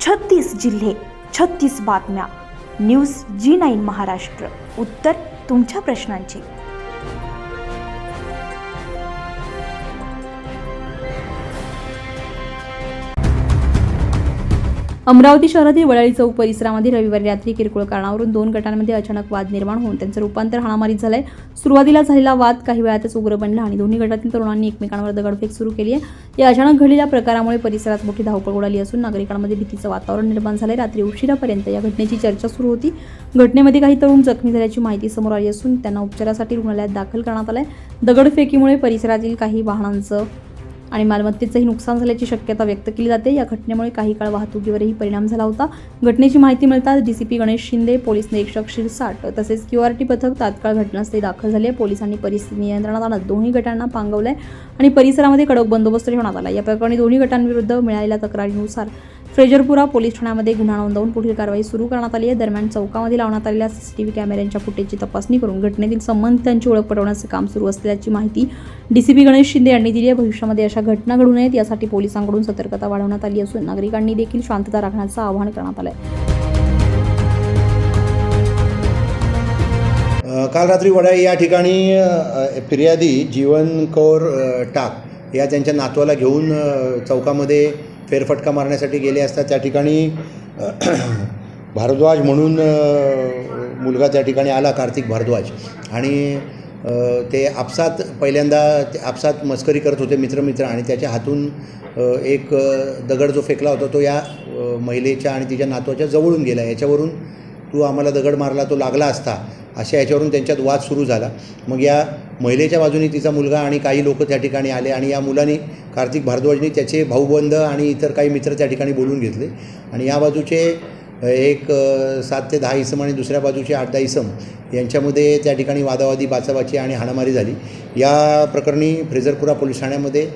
36 जिल्हे, 36 बातम्या. News G9 Maharashtra. उत्तर तुमच्या प्रश्नांची. अमरावती शहरातील वडाळी चौक परिसरामध्ये रविवारी रात्री किरकोळ कारणावरून 2 गटांमध्ये अचानक वाद निर्माण होऊन त्यांचं रूपांतर हाणामारीत झालंय. सुरुवातीला झालेला वाद काही वेळातच उग्र बनला आणि दोन्ही गटातील तरुणांनी एकमेकांवर दगडफेक सुरू केली आहे. या अचानक घडलेल्या प्रकारामुळे परिसरात मोठी धावपळ उडाली असून नागरिकांमध्ये भीतीचं वातावरण निर्माण झालंय. रात्री उशिरापर्यंत या घटनेची चर्चा सुरू होती. घटनेमध्ये काही तरुण जखमी झाल्याची माहिती समोर आली असून त्यांना उपचारासाठी रुग्णालयात दाखल करण्यात आलंय. दगडफेकीमुळे परिसरातील काही वाहनांचं आणि मालमत्तेचंही नुकसान झाल्याची शक्यता व्यक्त केली जाते. या घटनेमुळे काही काळ वाहतुकीवरही परिणाम झाला होता. घटनेची माहिती मिळताच DCP गणेश शिंदे, पोलीस निरीक्षक शिरसाट तसेच QRT पथक तात्काळ घटनास्थळी दाखल झाले. पोलिसांनी परिस्थिती नियंत्रणात आणत दोन्ही गटांना पांगवलंय आणि परिसरामध्ये कडक बंदोबस्त ठेवण्यात आला. या प्रकरणी दोन्ही गटांविरुद्ध मिळालेल्या तक्रारीनुसार फ्रेजरपुरा पोलीस ठाण्यामध्ये गुन्हा नोंदवून पुढील कारवाई सुरू करण्यात आली आहे. दरम्यान चौकामध्ये लावण्यात आलेल्या CCTV कॅमेऱ्यांच्या फुटेजची तपासणी करून घटनेतील संबंधितांची ओळख पटवण्याचे काम सुरू असल्याची माहिती DCP गणेश शिंदे यांनी दिली आहे. भविष्यामध्ये अशा घटना घडू नयेत यासाठी पोलिसांकडून सतर्कता वाढवण्यात आली असून नागरिकांनी देखील शांतता राखण्याचं आवाहन करण्यात आलं आहे. काल रात्री वडाळी या ठिकाणी फिर्यादी जीवन कौर टाक या त्यांच्या नातवाला घेऊन चौकामध्ये फेरफटका मारण्यासाठी गेले असता त्या ठिकाणी भारद्वाज म्हणून मुलगा त्या ठिकाणी आला, कार्तिक भारद्वाज, आणि ते आपसात पहिल्यांदा आपसात मस्करी करत होते मित्र आणि त्याच्या हातून एक दगड जो फेकला होता तो या महिलेच्या आणि तिच्या नातवाच्या जवळून गेला. याच्यावरून तू आम्हाला दगड मारला, तो लागला असता, अशा याच्यावरून त्यांच्यात वाद सुरू झाला. मग या महिलेच्या बाजूने तिचा मुलगा आणि काही लोक त्या ठिकाणी आले आणि या मुलाने कार्तिक भारद्वाजने त्याचे भाऊबंद आणि इतर काही मित्र त्या ठिकाणी बोलवून घेतले आणि या बाजूचे एक 7 ते 10 इसम आणि दुसऱ्या बाजूचे 8-10 इसम यांच्यामध्ये त्या ठिकाणी वादावादी, बाचाबाची आणि हाणामारी झाली. या प्रकरणी फ्रेजरपुरा पोलीस ठाण्यामध्ये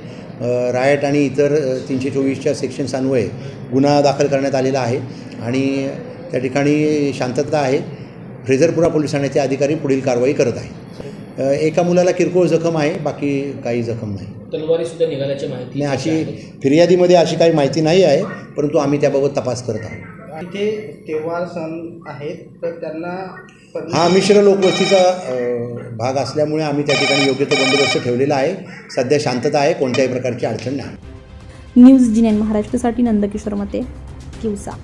रायट आणि इतर 324च्या सेक्शन्स अन्वये गुन्हा दाखल करण्यात आलेला आहे आणि त्या ठिकाणी शांतता आहे. फ्रेजरपुरा पोलीस ठाण्याचे अधिकारी पुढील कारवाई करत आहे. एका मुलाला किरकोळ जखम आहे, बाकी काही जखम नाही. तलवारीसुद्धा निघाल्याची माहिती नाही, अशी फिर्यादीमध्ये अशी काही माहिती नाही आहे, परंतु आम्ही त्याबाबत तपास करत आहोत. इथे तेव्हार सण आहेत तर त्यांना हा मिश्र लोकवस्तीचा भाग असल्यामुळे आम्ही त्या ठिकाणी योग्य तो बंदोबस्त ठेवलेला आहे. सध्या शांतता आहे, कोणत्याही प्रकारची अडचण नाही. न्यूज G9 महाराष्ट्रासाठी नंदकिशोर मते, किवसा.